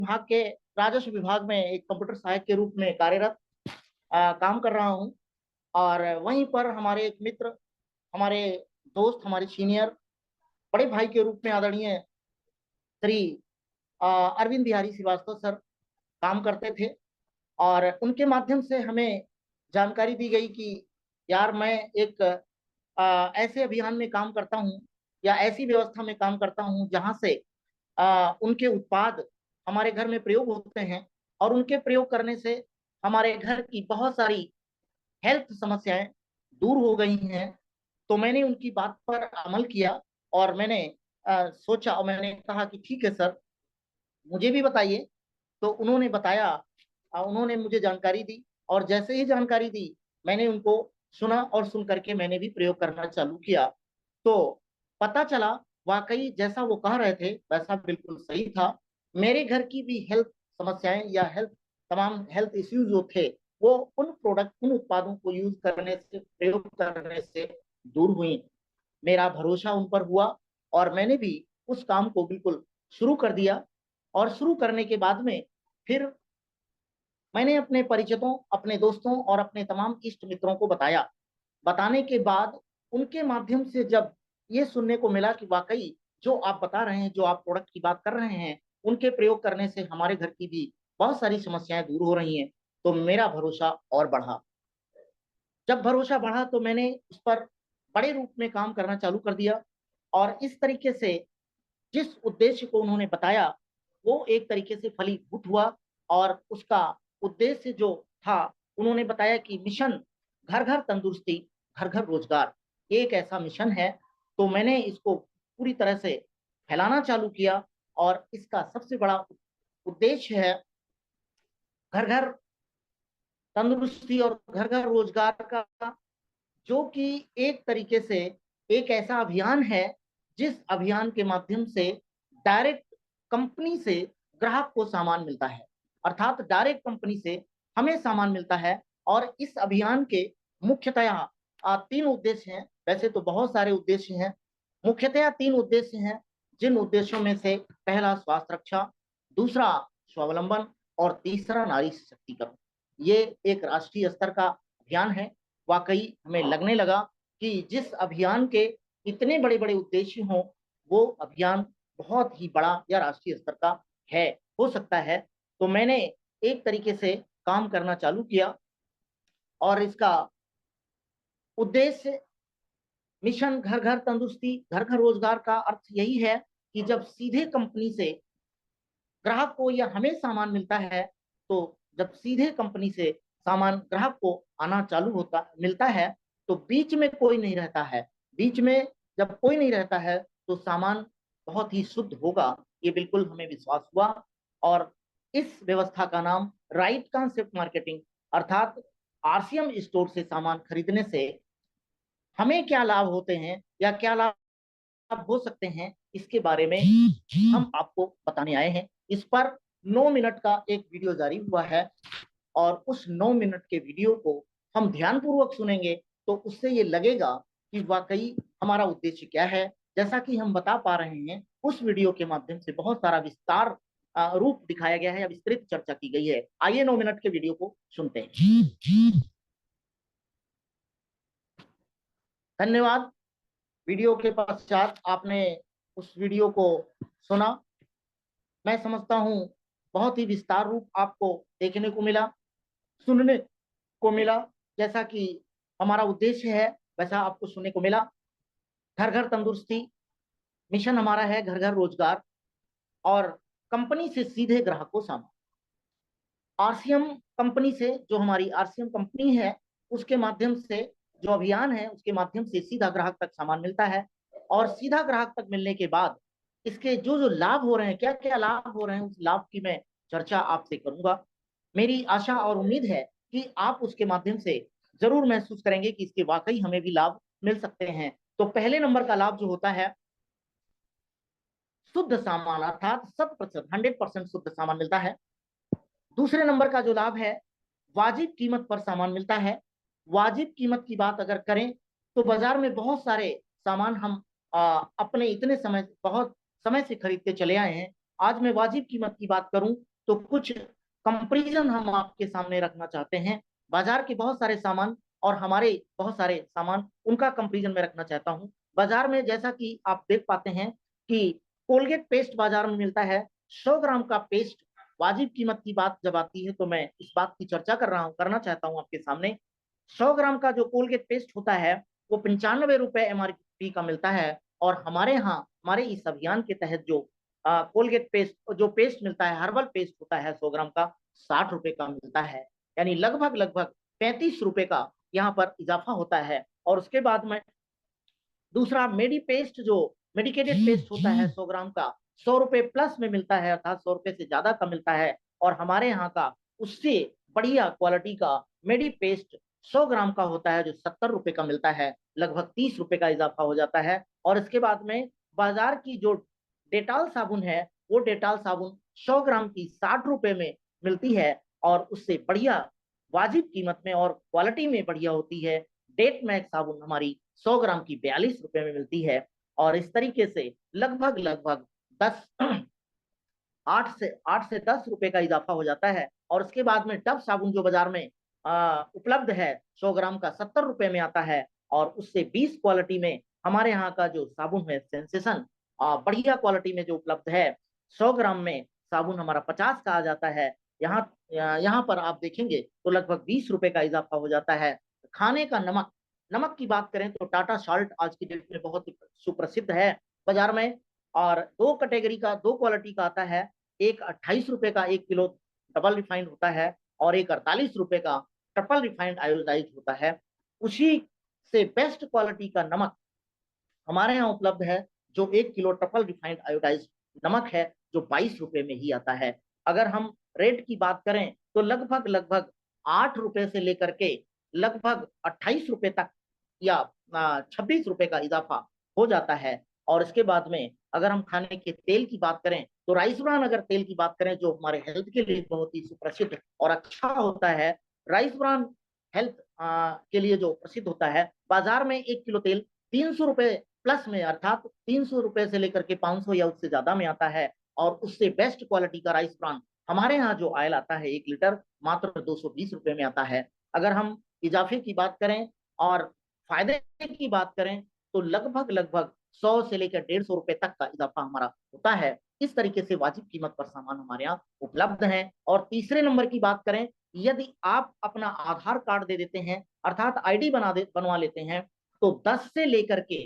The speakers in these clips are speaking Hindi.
विभाग के राजस्व विभाग में एक कंप्यूटर सहायक के रूप में कार्यरत काम कर रहा हूं। और वहीं पर हमारे एक मित्र, हमारे दोस्त, हमारे सीनियर बड़े भाई के रूप में आदरणीय श्री अरविंद बिहारी श्रीवास्तव सर काम करते थे। और उनके माध्यम से हमें जानकारी दी गई कि यार, मैं एक ऐसे अभियान में काम करता हूं या ऐसी व्यवस्था में काम करता हूं जहां से उनके उत्पाद हमारे घर में प्रयोग होते हैं और उनके प्रयोग करने से हमारे घर की बहुत सारी हेल्थ समस्याएं दूर हो गई हैं। तो मैंने उनकी बात पर अमल किया और मैंने सोचा और मैंने कहा कि ठीक है सर, मुझे भी बताइए। तो उन्होंने बताया, उन्होंने मुझे जानकारी दी और जैसे ही जानकारी दी मैंने उनको सुना और सुन करके मैंने भी प्रयोग करना चालू किया। तो पता चला वाकई जैसा वो कह रहे थे वैसा बिल्कुल सही था। मेरे घर की भी हेल्थ समस्याएं या तमाम हेल्थ इश्यूज जो थे वो उन उत्पादों को यूज करने से, प्रयोग करने से दूर हुई। मेरा भरोसा उन पर हुआ और मैंने भी उस काम को बिल्कुल शुरू कर दिया। और शुरू करने के बाद में फिर मैंने अपने परिचितों, अपने दोस्तों और अपने तमाम इष्ट मित्रों को बताया। बताने के बाद उनके माध्यम से जब ये सुनने को मिला कि वाकई जो आप बता रहे हैं, जो आप प्रोडक्ट की बात कर रहे हैं, उनके प्रयोग करने से हमारे घर की भी बहुत सारी समस्याएं दूर हो रही हैं, तो मेरा भरोसा और बढ़ा। जब भरोसा बढ़ा तो मैंने उस पर बड़े रूप में काम करना चालू कर दिया। और इस तरीके से जिस उद्देश्य को उन्होंने बताया वो एक तरीके से फलीभूत हुआ। और उसका उद्देश्य जो था, उन्होंने बताया कि मिशन घर घर तंदुरुस्ती, घर घर रोजगार, ये एक ऐसा मिशन है। तो मैंने इसको पूरी तरह से फैलाना चालू किया। और इसका सबसे बड़ा उद्देश्य है घर घर तंदुरुस्ती और घर घर रोजगार का, जो कि एक तरीके से एक ऐसा अभियान है जिस अभियान के माध्यम से डायरेक्ट कंपनी से ग्राहक को सामान मिलता है। अर्थात डायरेक्ट कंपनी से हमें सामान मिलता है। और इस अभियान के मुख्यतया तीन उद्देश्य हैं। वैसे तो बहुत सारे उद्देश्य हैं, मुख्यतया तीन उद्देश्य हैं। जिन उद्देश्यों में से पहला स्वास्थ्य रक्षा, दूसरा स्वावलंबन और तीसरा नारी सशक्तिकरण। ये एक राष्ट्रीय स्तर का अभियान है। वाकई हमें लगने लगा कि जिस अभियान के इतने बड़े बड़े उद्देश्य हों, वो अभियान बहुत ही बड़ा या राष्ट्रीय स्तर का है, हो सकता है। तो मैंने एक तरीके से काम करना चालू किया। और इसका उद्देश्य मिशन घर घर तंदुरुस्ती, घर घर रोजगार का अर्थ यही है कि जब सीधे कंपनी से ग्राहक को या हमें सामान मिलता है, तो जब सीधे कंपनी से सामान ग्राहक को आना चालू होता मिलता है, तो बीच में कोई नहीं रहता है। बीच में जब कोई नहीं रहता है तो सामान बहुत ही शुद्ध होगा, ये बिल्कुल हमें विश्वास हुआ। और इस व्यवस्था का नाम राइट कॉन्सेप्ट मार्केटिंग, अर्थात आरसीएम स्टोर से सामान खरीदने से हमें क्या लाभ होते हैं या क्या लाभ हो सकते हैं, इसके बारे में हम आपको बताने आए हैं। इस पर 9 मिनट का एक वीडियो जारी हुआ है और उस 9 मिनट के वीडियो को हम ध्यानपूर्वक सुनेंगे तो उससे ये लगेगा कि वाकई हमारा उद्देश्य क्या है। जैसा कि हम बता पा रहे हैं, उस वीडियो के माध्यम से बहुत सारा विस्तार रूप दिखाया गया है या विस्तृत चर्चा की गई है। आइए 9 मिनट के वीडियो को सुनते हैं। धन्यवाद। वीडियो के पश्चात आपने उस वीडियो को सुना। मैं समझता हूं बहुत ही विस्तार रूप आपको देखने को मिला, सुनने को मिला। जैसा कि हमारा उद्देश्य है वैसा आपको सुनने को मिला। घर घर तंदुरुस्ती मिशन हमारा है, घर घर रोजगार, और कंपनी से सीधे ग्राहक को सामान। आरसीएम कंपनी से, जो हमारी आरसीएम कंपनी है, उसके माध्यम से जो अभियान है उसके माध्यम से सीधा ग्राहक तक सामान मिलता है। और सीधा ग्राहक तक मिलने के बाद इसके जो जो लाभ हो रहे हैं, क्या क्या लाभ हो रहे हैं, उस लाभ की मैं चर्चा आपसे करूंगा। मेरी आशा और उम्मीद है कि आप उसके माध्यम से जरूर महसूस करेंगे कि इसके वाकई हमें भी लाभ मिल सकते हैं। तो पहले नंबर का लाभ जो होता है, शुद्ध सामान, अर्थात 100%, 100% शुद्ध सामान मिलता है। दूसरे नंबर का जो लाभ है, वाजिब कीमत पर सामान मिलता है। वाजिब कीमत की बात अगर करें तो बाजार में बहुत सारे सामान हम अपने इतने समय, बहुत समय से खरीदते चले आए हैं। आज मैं वाजिब कीमत की बात करूं तो कुछ कंपैरिजन हम आपके सामने रखना चाहते हैं। बाजार के बहुत सारे सामान और हमारे बहुत सारे सामान, उनका कंपैरिजन में रखना चाहता हूं। बाजार में जैसा कि आप देख पाते हैं कि कोलगेट पेस्ट बाजार में मिलता है 100 ग्राम का पेस्ट। वाजिब कीमत की बात जब आती है तो मैं इस बात की चर्चा करना चाहता हूं आपके सामने। 100 ग्राम का जो कोलगेट पेस्ट होता है वो 95 रुपए MRP का मिलता है। और हमारे यहाँ हमारे इस अभियान के तहत जो कोलगेट पेस्ट जो पेस्ट मिलता है, हर्बल पेस्ट होता है 100 ग्राम का, 60 रुपए का मिलता है। यानी लगभग लगभग 35 रुपए का यहाँ पर इजाफा होता है। और उसके बाद में दूसरा मेडी पेस्ट, जो मेडिकेटेड पेस्ट होता है 100 ग्राम का, 100 रुपए प्लस में मिलता है, अर्थात 100 रुपए से ज्यादा का मिलता है। और हमारे यहाँ का उससे बढ़िया क्वालिटी का मेडी पेस्ट 100 ग्राम का होता है जो 70 रुपए का मिलता है। लगभग 30 रुपए का इजाफा हो जाता है। और इसके बाद में बाजार की जो डेटॉल साबुन है, वो डेटॉल साबुन 100 ग्राम की 60 रुपए में मिलती है। और उससे बढ़िया वाजिब कीमत में और क्वालिटी में बढ़िया होती है डेट मैक साबुन, हमारी 100 ग्राम की 42 रुपए में मिलती है। और इस तरीके से लगभग लगभग 10 8 से 10 रुपए का इजाफा हो जाता है। और उसके बाद में डव साबुन जो बाजार में उपलब्ध है 100 ग्राम का 70 रुपए में आता है। और उससे 20 क्वालिटी में हमारे यहाँ का जो साबुन है सेंसेशन, बढ़िया क्वालिटी में जो उपलब्ध है 100 ग्राम में साबुन हमारा 50 का आ जाता है। यहाँ यहाँ पर आप देखेंगे तो लगभग 20 रुपए का इजाफा हो जाता है। खाने का नमक, नमक की बात करें तो टाटा सॉल्ट आज की डेट में बहुत सुप्रसिद्ध है बाजार में। और दो कैटेगरी का, दो क्वालिटी का आता है। एक 28 रुपए का 1 किलो डबल रिफाइंड होता है और एक 48 रुपए का ट्रिपल रिफाइंड आयोडाइज होता है। उसी से बेस्ट क्वालिटी का नमक हमारे यहाँ उपलब्ध है जो 1 किलो ट्रिपल रिफाइंड आयोडाइज नमक है, जो 22 रुपए में ही आता है। अगर हम रेट की बात करें तो लगभग लगभग 8 रुपए से लेकर के लगभग 28 रुपए तक या 26 रुपए का इजाफा हो जाता है। और इसके बाद में अगर हम खाने के तेल की बात करें तो राइस ब्रान अगर तेल की बात करें जो हमारे हेल्थ के लिए बहुत ही सुप्रसिद्ध और अच्छा होता है, राइस ब्रान हेल्थ के लिए जो प्रसिद्ध होता है, बाजार में 1 किलो तेल 300 रुपए प्लस में, अर्थात 300 रुपए से लेकर के 500 या उससे ज्यादा में आता है। और उससे बेस्ट क्वालिटी का राइस ब्रान हमारे यहाँ जो ऑयल आता है 1 लीटर मात्र 220 रुपए में आता है। अगर हम इजाफे की बात करें और फायदे की बात करें तो लगभग लगभग 100 से लेकर 150 रुपए तक का इजाफा हमारा होता है। इस तरीके से वाजिब कीमत पर सामान हमारे यहाँ उपलब्ध है। और तीसरे नंबर की बात करें, यदि आप अपना आधार कार्ड दे देते हैं, अर्थात आईडी बनवा लेते हैं, तो 10 से लेकर के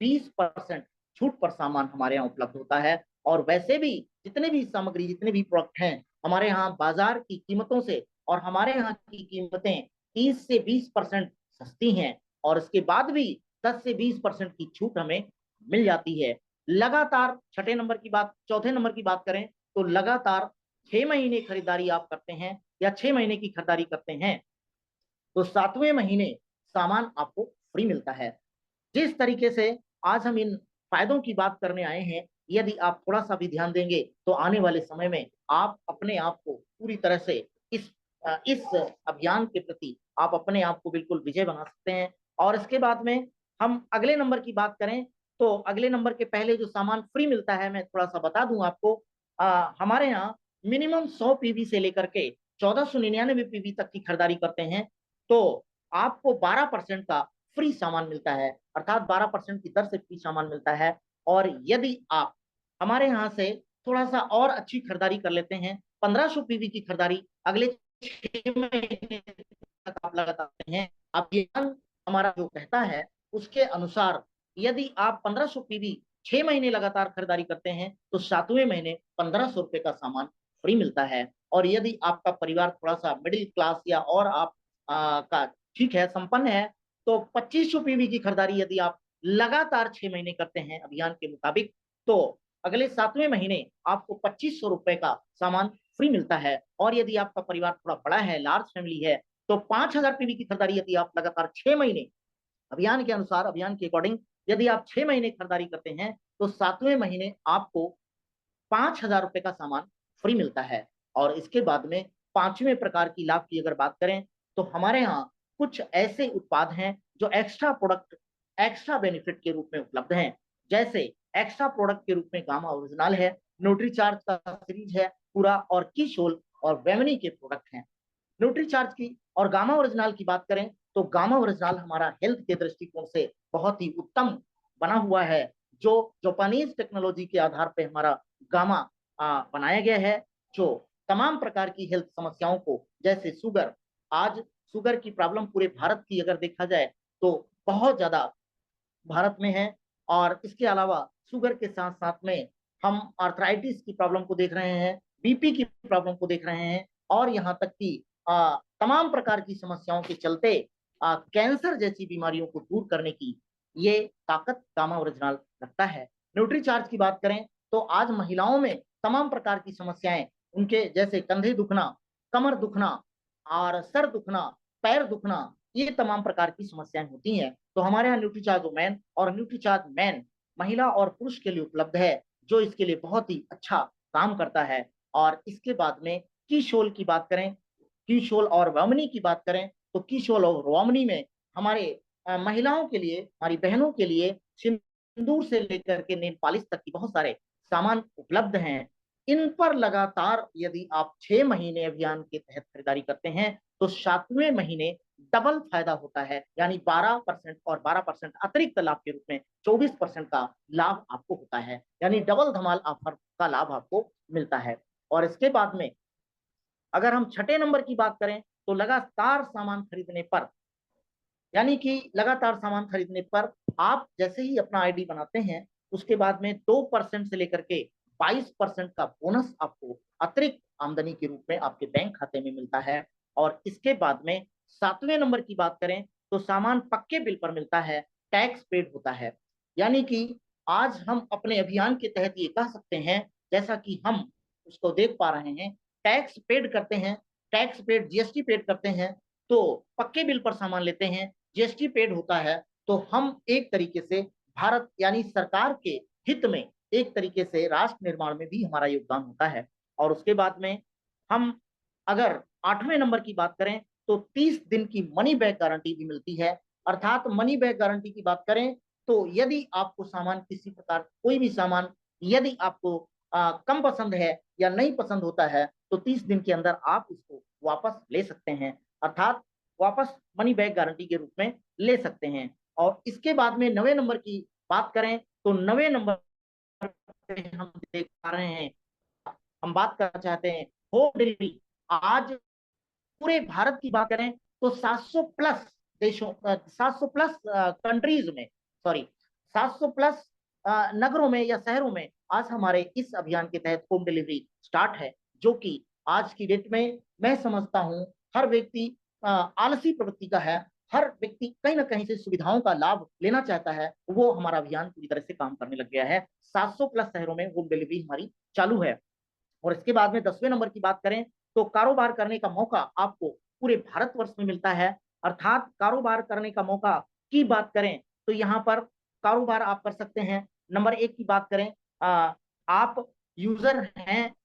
20% छूट पर सामान हमारे यहाँ उपलब्ध होता है। और वैसे भी जितने भी सामग्री, जितने भी प्रोडक्ट हैं हमारे यहाँ बाजार की कीमतों से, और हमारे यहाँ की कीमतें 30 से 20% सस्ती हैं। और इसके बाद भी 10 से 20% की छूट हमें मिल जाती है। लगातार चौथे नंबर की बात करें तो लगातार 6 महीने खरीदारी आप करते हैं या 6 महीने की खरीदारी करते हैं तो 7वें महीने सामान आपको फ्री मिलता है। जिस तरीके से आज हम इन फायदों की बात करने आए हैं, यदि आप थोड़ा सा भी ध्यान देंगे तो आने वाले समय में आप अपने आप को पूरी तरह से इस अभियान के प्रति आप अपने आप को बिल्कुल विजय बना सकते हैं। और इसके बाद में हम अगले नंबर की बात करें तो अगले नंबर के पहले जो सामान फ्री मिलता है मैं थोड़ा सा बता दूं आपको। हमारे यहाँ मिनिमम 100 पीवी से लेकर के 1499 पीवी तक की खरीदारी करते हैं तो आपको 12% का फ्री सामान मिलता है, अर्थात 12% की दर से फ्री सामान मिलता है। और यदि आप हमारे यहाँ से थोड़ा सा और अच्छी खरीदारी कर लेते हैं, 1500 पीवी की खरीदारी अगले 6 महीने तक आप लगातार हैं। अभियान हमारा जो कहता है उसके अनुसार यदि आप 1500 पीवी 6 महीने लगातार खरीदारी करते हैं तो 7वें महीने 1500 रुपए का सामान फ्री मिलता है। और यदि आपका परिवार थोड़ा सा मिडिल क्लास या और आप का ठीक है, संपन्न है, तो 2500 पीवी की खरीदारी यदि आप लगातार 6 महीने करते हैं अभियान के मुताबिक तो अगले 7वें महीने आपको 2500 रुपए का सामान फ्री मिलता है। और यदि आपका परिवार थोड़ा बड़ा है, लार्ज फैमिली है, तो 5000 पीवी की खरीदारी यदि आप लगातार 6 महीने अभियान के अनुसार, अभियान के अकॉर्डिंग यदि आप 6 महीने खरीदारी करते हैं तो 7वें महीने आपको 5000 रुपए का सामान फ्री मिलता है। और इसके बाद में 5वें प्रकार की लाभ की अगर बात करें तो हमारे यहाँ कुछ ऐसे उत्पाद हैं जो एक्स्ट्रा प्रोडक्ट, एक्स्ट्रा बेनिफिट के रूप में उपलब्ध हैं। जैसे एक्स्ट्रा प्रोडक्ट के रूप में गामा ओरिजिनल है, न्यूट्रीचार्ज का सीरीज है, पूरा और कीशोल और वेमनी के प्रोडक्ट हैं। न्यूट्रीचार्ज की और गामा ओरिजिनल की बात करें तो गामा ओरिजिनल हमारा हेल्थ के दृष्टिकोण से बहुत ही उत्तम बना हुआ है, जो जापानीज टेक्नोलॉजी के आधार पर हमारा गामा बनाया गया है, जो तमाम प्रकार की हेल्थ समस्याओं को, जैसे शुगर, आज शुगर की प्रॉब्लम पूरे भारत की अगर देखा जाए तो बहुत ज्यादा भारत में है। और इसके अलावा शुगर के साथ साथ में हम आर्थराइटिस की प्रॉब्लम को देख रहे हैं, बीपी की प्रॉब्लम को देख रहे हैं, और यहाँ तक कि तमाम प्रकार की समस्याओं के चलते कैंसर जैसी बीमारियों को दूर करने की ये ताकत गामा ओरिजिनल रखता है। न्यूट्रीचार्ज की बात करें तो आज महिलाओं में तमाम प्रकार की समस्याएं, उनके जैसे कंधे दुखना, कमर दुखना और सर दुखना, पैर दुखना, ये तमाम प्रकार की समस्याएं होती हैं। तो हमारे यहाँ न्यूट्रीचार्ज वुमेन और न्यूट्रीचार्ज मैन महिला और पुरुष के लिए उपलब्ध है, जो इसके लिए बहुत ही अच्छा काम करता है। और इसके बाद में कीशोल की बात करें, कीशोल और वामनी की बात करें तो कीशोल और वामनी में हमारे महिलाओं के लिए, हमारी बहनों के लिए सिंदूर से लेकर के नेल पॉलिश तक की बहुत सारे सामान उपलब्ध हैं। इन पर लगातार यदि आप 6 महीने अभियान के तहत खरीदारी करते हैं तो 7वें महीने डबल फायदा होता है, यानी 12% और 12% अतिरिक्त लाभ के रूप में 24% का लाभ आपको होता है, यानी डबल धमाल ऑफर का लाभ आपको मिलता है। और इसके बाद में अगर हम छठे नंबर की बात करें तो लगातार सामान खरीदने पर, यानी कि लगातार सामान खरीदने पर आप जैसे ही अपना आईडी बनाते हैं उसके बाद में 2% से लेकर के 22% का बोनस आपको अतिरिक्त आमदनी के रूप में आपके बैंक खाते में मिलता है। और इसके बाद में 7वें नंबर की बात करें तो सामान पक्के बिल पर मिलता है, टैक्स पेड होता है। यानी कि आज हम अपने अभियान के तहत ये कह सकते हैं, जैसा कि हम उसको देख पा रहे हैं, टैक्स पेड करते हैं, टैक्स पेड, जीएसटी पेड करते हैं, तो पक्के बिल पर सामान लेते हैं, जीएसटी पेड होता है, तो हम एक तरीके से भारत यानी सरकार के हित में, एक तरीके से राष्ट्र निर्माण में भी हमारा योगदान होता है। और उसके बाद में हम अगर 8वें नंबर की बात करें तो 30 दिन की मनी बैक गारंटी भी मिलती है। अर्थात मनी बैक गारंटी की बात करें तो यदि आपको सामान किसी प्रकार कोई भी सामान यदि आपको कम पसंद है या नहीं पसंद होता है तो 30 दिन के अंदर आप उसको वापस ले सकते हैं, अर्थात वापस मनी बैक गारंटी के रूप में ले सकते हैं। और इसके बाद में 9वें नंबर की बात करें तो 9वें नंबर पे हम देख पा रहे हैं, हम बात करना चाहते हैं होम डिलीवरी। आज पूरे भारत की बात करें तो 700 प्लस देशों, 700 प्लस कंट्रीज में, सॉरी 700 प्लस नगरों में या शहरों में आज हमारे इस अभियान के तहत होम डिलीवरी स्टार्ट है, जो कि आज की डेट में मैं समझता हूं हर व्यक्ति आलसी प्रवृत्ति का है, हर व्यक्ति कहीं ना कहीं से सुविधाओं का लाभ लेना चाहता है, वो हमारा अभियान पूरी तरह से काम करने लग गया है। 700 प्लस शहरों में होम डिलीवरी हमारी चालू है। और इसके बाद में 10वें नंबर की बात करें तो कारोबार करने का मौका आपको पूरे भारतवर्ष में मिलता है। अर्थात कारोबार करने का मौका की बात करें तो यहाँ पर कारोबार आप कर सकते हैं। नंबर 1 की बात करें, आप यूजर हैं,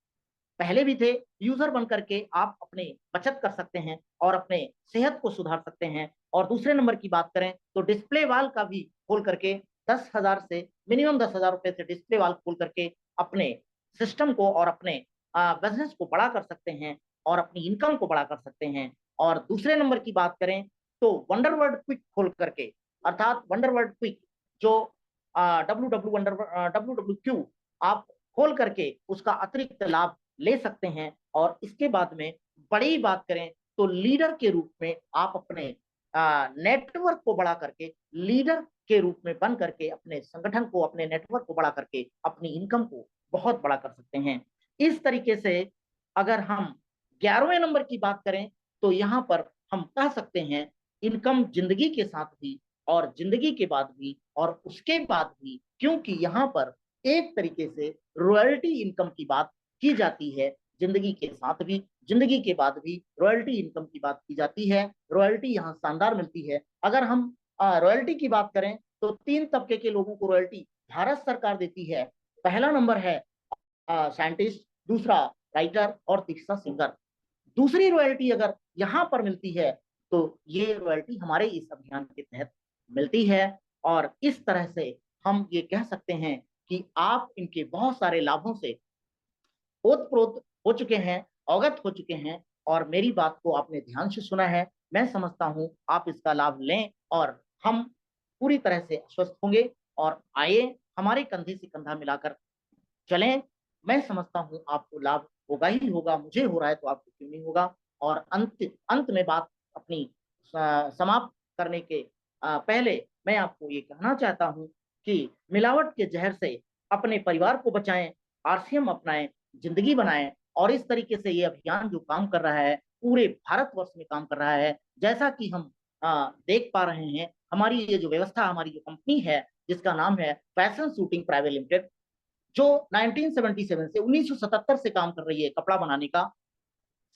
पहले भी थे, यूजर बन करके आप अपने बचत कर सकते हैं और अपने सेहत को सुधार सकते हैं। और दूसरे नंबर की बात करें तो डिस्प्ले वाल का भी खोल करके 10,000 से, मिनिमम 10,000 रुपए से डिस्प्ले वाल खोल करके अपने सिस्टम को और अपने बिजनेस को बड़ा कर सकते हैं और अपनी इनकम को बड़ा कर सकते हैं। और दूसरे नंबर की बात करें तो वंडरवर्ल्ड क्विक खोल करके, अर्थात वंडरवर्ल्ड क्विक जो WWQ आप खोल करके उसका अतिरिक्त लाभ ले सकते हैं। और इसके बाद में बड़ी बात करें तो लीडर के रूप में आप अपने नेटवर्क को बढ़ा करके, लीडर के रूप में बन करके अपने संगठन को, अपने नेटवर्क को बढ़ा करके अपनी इनकम को बहुत बड़ा कर सकते हैं। इस तरीके से अगर हम 11वें नंबर की बात करें तो यहाँ पर हम कह सकते हैं इनकम जिंदगी के साथ भी और जिंदगी के बाद भी और उसके बाद भी, क्योंकि यहाँ पर एक तरीके से रॉयल्टी इनकम की बात की जाती है, जिंदगी के साथ भी जिंदगी के बाद भी रॉयल्टी इनकम की बात की जाती है। रॉयल्टी यहाँ शानदार मिलती है। अगर हम रॉयल्टी की बात करें तो 3 तबके के लोगों को रॉयल्टी भारत सरकार देती है। पहला नंबर है साइंटिस्ट, दूसरा राइटर और तीसरा सिंगर। दूसरी रॉयल्टी अगर यहाँ पर मिलती है तो ये रॉयल्टी हमारे इस अभियान के तहत मिलती है। और इस तरह से हम ये कह सकते हैं कि आप इनके बहुत सारे लाभों से ओतप्रोत हो चुके हैं, अवगत हो चुके हैं और मेरी बात को आपने ध्यान से सुना है। मैं समझता हूँ आप इसका लाभ लें और हम पूरी तरह से स्वस्थ होंगे और आइए हमारे कंधे से कंधा मिलाकर चलें। मैं समझता हूँ आपको लाभ होगा ही होगा, मुझे हो रहा है तो आपको क्यों नहीं होगा। और अंत अंत में बात अपनी समाप्त करने के पहले मैं आपको ये कहना चाहता हूँ कि मिलावट के जहर से अपने परिवार को बचाएं, आरसीएम अपनाएं, जिंदगी बनाएं और इस तरीके से ये अभियान जो काम कर रहा है पूरे भारतवर्ष में काम कर रहा है। जैसा कि हम देख पा रहे हैं, हमारी ये जो व्यवस्था, हमारी जो कंपनी है जिसका नाम है फैशन शूटिंग प्राइवेट लिमिटेड, जो 1977 से 1977 से काम कर रही है कपड़ा बनाने का,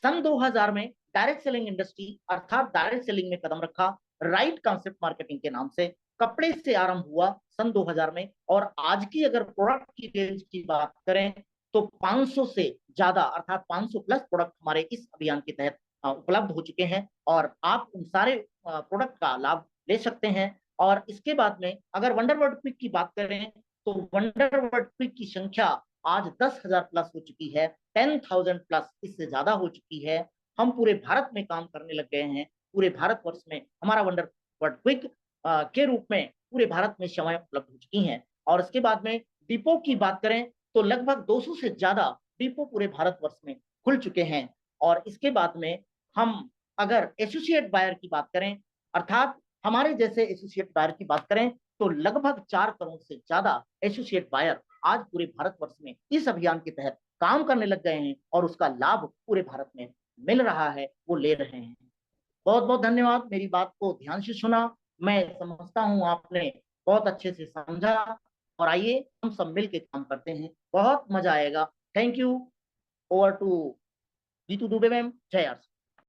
सन 2000 में डायरेक्ट सेलिंग इंडस्ट्री अर्थात डायरेक्ट सेलिंग में कदम रखा, राइट कॉन्सेप्ट मार्केटिंग के नाम से कपड़े से आरंभ हुआ सन 2000 में। और आज की अगर प्रोडक्ट की रेंज की बात करें तो 500 से ज्यादा अर्थात 500 प्लस प्रोडक्ट हमारे इस अभियान के तहत उपलब्ध हो चुके हैं और आप उन सारे प्रोडक्ट का लाभ ले सकते हैं। और इसके बाद में अगर वंडरवर्ड क्विक की बात करें तो वंडरवर्ड क्विक की संख्या आज 10,000 प्लस हो चुकी है, 10,000 प्लस इससे ज्यादा हो चुकी है। हम पूरे भारत में काम करने लग गए हैं, पूरे भारतवर्ष में हमारा वंडर वर्ड क्विक के रूप में पूरे भारत में सेवाएं उपलब्ध हो चुकी हैं। और इसके बाद में डिपो की बात करें तो लगभग 200 से ज्यादा डिपो पूरे भारतवर्ष में खुल चुके हैं। और इसके बाद में हम अगर एसोसिएट बायर की बात करें अर्थात हमारे जैसे एसोसिएट बायर की बात करें तो लगभग 4 करोड़ से ज्यादा एसोसिएट बायर आज पूरे भारतवर्ष में इस अभियान के तहत काम करने लग गए हैं और उसका लाभ पूरे भारत में मिल रहा है, वो ले रहे हैं। बहुत बहुत धन्यवाद, मेरी बात को ध्यान से सुना। मैं समझता हूँ आपने बहुत अच्छे से समझा और आइए हम सब मिलकर काम करते हैं, बहुत मजा आएगा। Thank you. Over to Jeetu Dubey ma'am. जय आर